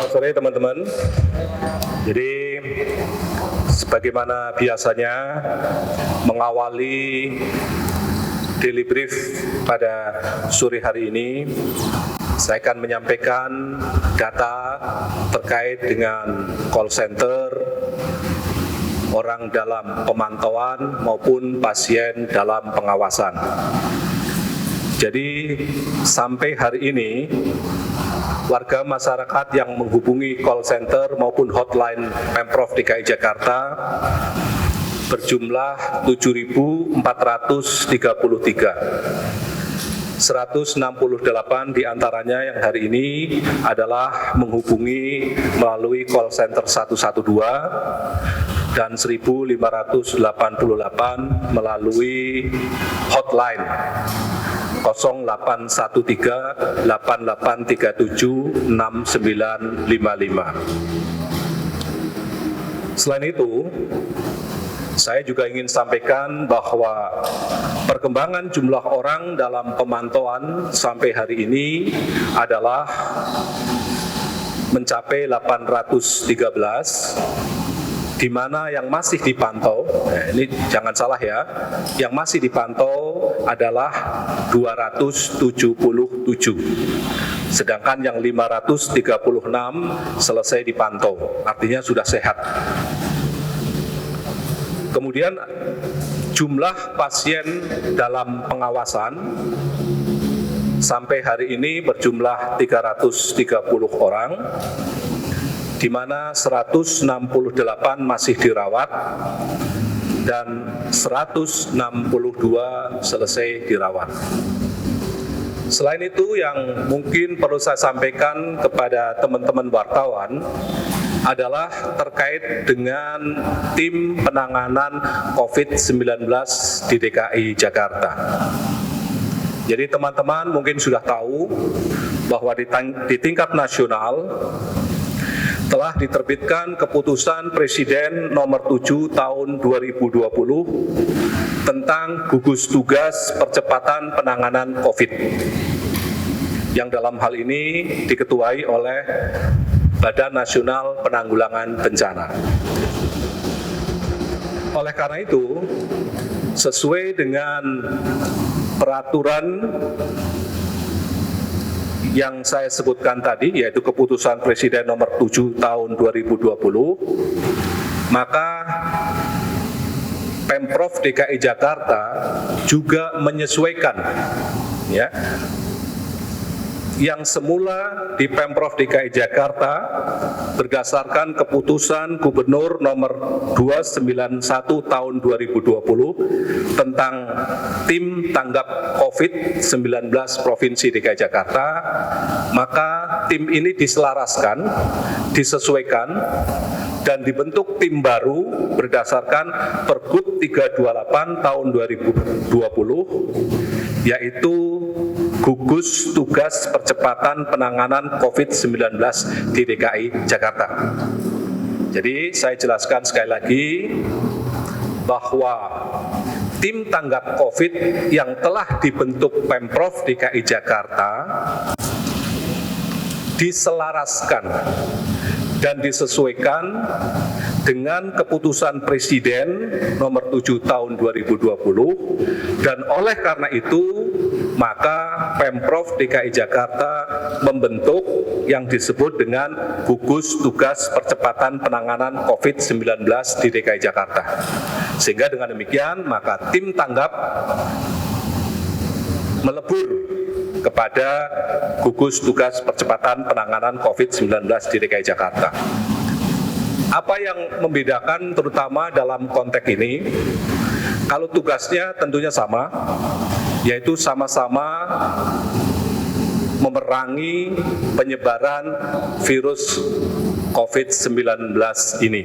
Selamat sore teman-teman. Jadi sebagaimana biasanya mengawali daily brief pada sore hari ini, saya akan menyampaikan data terkait dengan call center, orang dalam pemantauan maupun pasien dalam pengawasan. Jadi sampai hari ini warga masyarakat yang menghubungi call center maupun hotline Pemprov DKI Jakarta berjumlah 7.433. 168 diantaranya yang hari ini adalah menghubungi melalui call center 112 dan 1.588 melalui hotline 0813 8837 6955. Selain itu, saya juga ingin sampaikan bahwa perkembangan jumlah orang dalam pemantauan sampai hari ini adalah mencapai 813, di mana yang masih dipantau, ini jangan salah ya, yang masih dipantau adalah 277, sedangkan yang 536 selesai dipantau, artinya sudah sehat. Kemudian jumlah pasien dalam pengawasan sampai hari ini berjumlah 330 orang, di mana 168 masih dirawat dan 162 selesai dirawat. Selain itu, yang mungkin perlu saya sampaikan kepada teman-teman wartawan adalah terkait dengan tim penanganan COVID-19 di DKI Jakarta. Jadi teman-teman mungkin sudah tahu bahwa di tingkat nasional telah diterbitkan keputusan Presiden nomor 7 tahun 2020 tentang gugus tugas percepatan penanganan COVID, yang dalam hal ini diketuai oleh Badan Nasional Penanggulangan Bencana. Oleh karena itu, sesuai dengan peraturan yang saya sebutkan tadi, yaitu keputusan Presiden nomor 7 tahun 2020, maka Pemprov DKI Jakarta juga menyesuaikan ya, yang semula di Pemprov DKI Jakarta berdasarkan keputusan Gubernur nomor 291 tahun 2020 tentang tim tanggap COVID-19 Provinsi DKI Jakarta, maka tim ini diselaraskan, disesuaikan, dan dibentuk tim baru berdasarkan Pergub 328 tahun 2020, yaitu Gugus Tugas Percepatan Penanganan COVID-19 di DKI Jakarta. Jadi saya jelaskan sekali lagi bahwa tim tanggap COVID yang telah dibentuk Pemprov DKI Jakarta diselaraskan dan disesuaikan dengan keputusan Presiden nomor 7 tahun 2020, dan oleh karena itu maka Pemprov DKI Jakarta membentuk yang disebut dengan Gugus Tugas Percepatan Penanganan COVID-19 di DKI Jakarta. Sehingga dengan demikian maka tim tanggap melebur kepada Gugus Tugas Percepatan Penanganan COVID-19 di DKI Jakarta. Apa yang membedakan terutama dalam konteks ini? Kalau tugasnya tentunya sama, yaitu sama-sama memerangi penyebaran virus COVID-19 ini.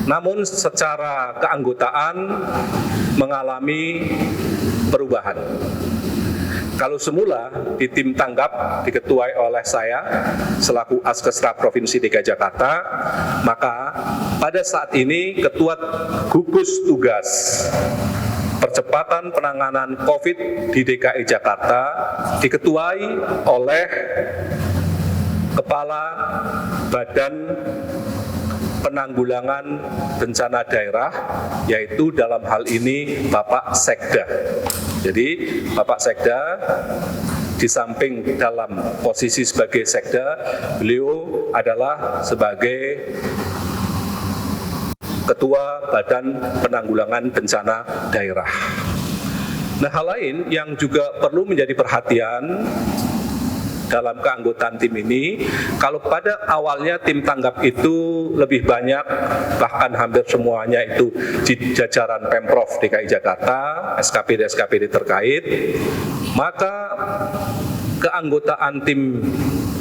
Namun secara keanggotaan mengalami perubahan. Kalau semula di tim tanggap diketuai oleh saya selaku Askesra Provinsi DKI Jakarta, maka pada saat ini Ketua Gugus Tugas Percepatan Penanganan COVID di DKI Jakarta diketuai oleh Kepala Badan Penanggulangan Bencana Daerah, yaitu dalam hal ini Bapak Sekda. Jadi Bapak Sekda di samping dalam posisi sebagai Sekda, beliau adalah sebagai Ketua Badan Penanggulangan Bencana Daerah. Nah, hal lain yang juga perlu menjadi perhatian dalam keanggotaan tim ini, kalau pada awalnya tim tanggap itu lebih banyak, bahkan hampir semuanya itu di jajaran Pemprov DKI Jakarta, SKPD terkait, maka keanggotaan tim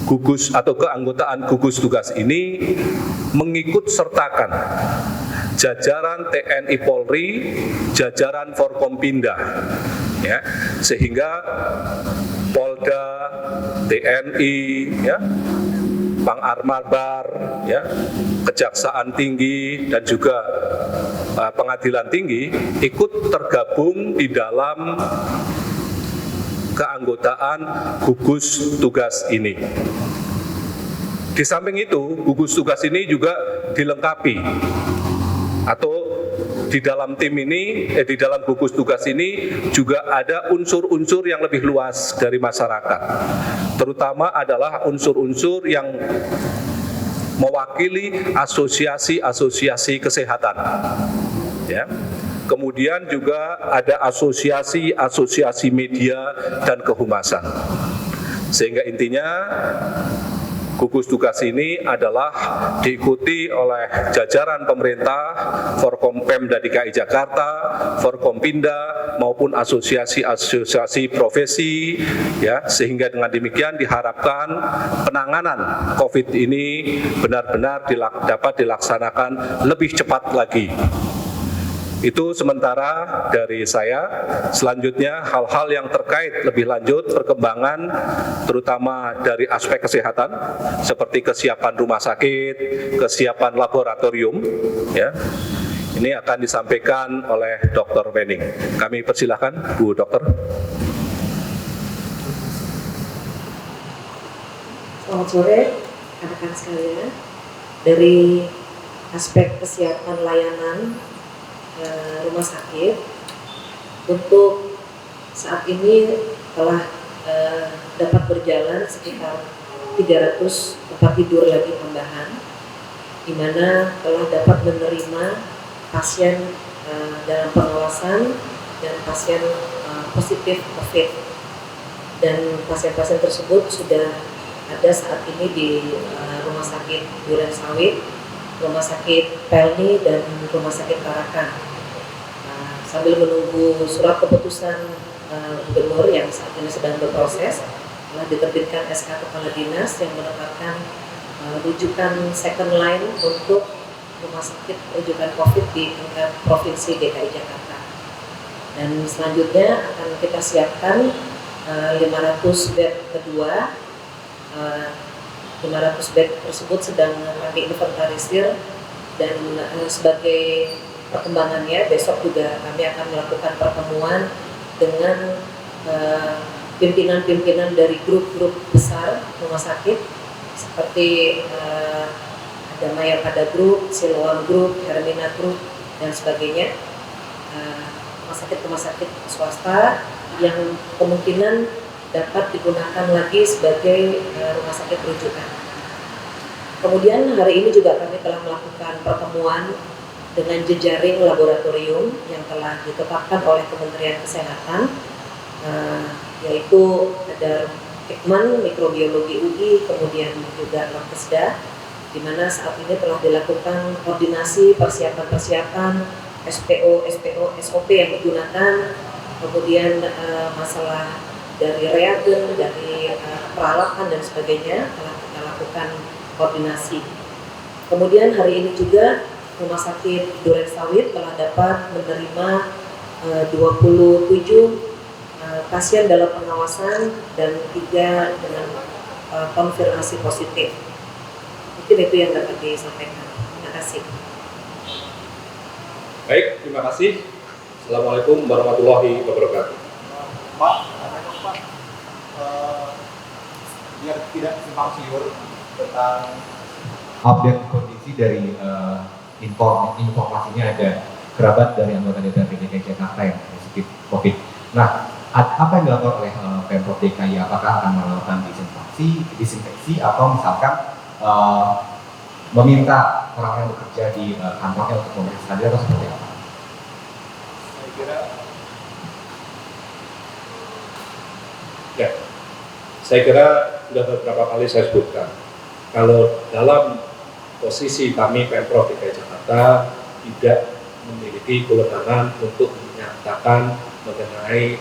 gugus atau keanggotaan gugus tugas ini mengikut sertakan jajaran TNI Polri, jajaran Forkompinda, ya, sehingga Polda, TNI, ya, Pang Armabar, ya, Kejaksaan Tinggi dan juga Pengadilan Tinggi ikut tergabung di dalam keanggotaan gugus tugas ini. Di samping itu, gugus tugas ini juga dilengkapi atau di dalam tim ini, di dalam gugus tugas ini juga ada unsur-unsur yang lebih luas dari masyarakat. Terutama adalah unsur-unsur yang mewakili asosiasi-asosiasi kesehatan. Ya. Kemudian juga ada asosiasi-asosiasi media dan kehumasan. Sehingga intinya gugus tugas ini adalah diikuti oleh jajaran pemerintah, Forkompemda DKI Jakarta, Forkompinda maupun asosiasi-asosiasi profesi, ya, sehingga dengan demikian diharapkan penanganan COVID ini benar-benar dapat dilaksanakan lebih cepat lagi. Itu sementara dari saya. Selanjutnya hal-hal yang terkait lebih lanjut perkembangan terutama dari aspek kesehatan seperti kesiapan rumah sakit, kesiapan laboratorium, ya. Ini akan disampaikan oleh Dr. Wening. Kami persilahkan Bu Dokter. Selamat sore rekan-rekan sekalian. Dari aspek kesiapan layanan rumah sakit, untuk saat ini telah dapat berjalan sekitar 300 tempat tidur lagi tambahan, di mana telah dapat menerima pasien dalam pengawasan dan pasien positif COVID, dan pasien-pasien tersebut sudah ada saat ini di Rumah Sakit Duren Sawit, Rumah Sakit Pelni, dan Rumah Sakit Tarakan. Sambil menunggu surat keputusan gubernur yang saat ini sedang berproses, telah diterbitkan SK Kepala Dinas yang menetapkan rujukan second line untuk rumah sakit rujukan COVID di tingkat Provinsi DKI Jakarta. Dan selanjutnya akan kita siapkan 500 bed kedua. 500 bed tersebut sedang kami inventarisir, dan sebagai perkembangannya besok juga kami akan melakukan pertemuan dengan pimpinan-pimpinan dari grup-grup besar rumah sakit seperti ada Maya Pada Group, Siloam Group, Hermina Group, dan sebagainya, rumah sakit swasta yang kemungkinan dapat digunakan lagi sebagai rumah sakit rujukan. Kemudian hari ini juga kami telah melakukan pertemuan dengan jejaring laboratorium yang telah ditetapkan oleh Kementerian Kesehatan, yaitu ada Hikman Mikrobiologi UI, kemudian juga Lankesda, di mana saat ini telah dilakukan koordinasi persiapan SPO, SOP yang digunakan, kemudian masalah dari reagen, dari peralatan dan sebagainya telah kita lakukan koordinasi. Kemudian hari ini juga Rumah Sakit Duren Sawit telah dapat menerima 27 pasien dalam pengawasan dan 3 dengan konfirmasi positif. Mungkin itu yang dapat disampaikan. Terima kasih. Baik, terima kasih. Assalamualaikum warahmatullahi wabarakatuh. Pak, biar tidak simpang siur, tentang update kondisi dari informasinya ada kerabat dari anggota DPRD DKI Jakarta yang positif COVID. Nah, apa yang dilakukan oleh Pemprov DKI? Apakah akan melakukan disinfeksi atau misalkan meminta orang yang bekerja di kantornya untuk memeriksa diri atau seperti apa? Saya kira sudah beberapa kali saya sebutkan, kalau dalam posisi kami Pemprov DKI Jakarta tidak memiliki kewenangan untuk menyatakan mengenai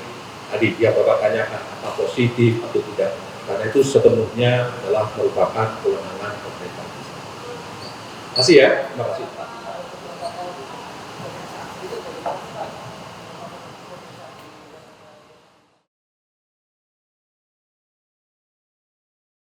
tadi yang Bapak tanyakan apa positif atau tidak, karena itu sepenuhnya adalah merupakan kewenangan pemerintah. Terima kasih ya, terima kasih.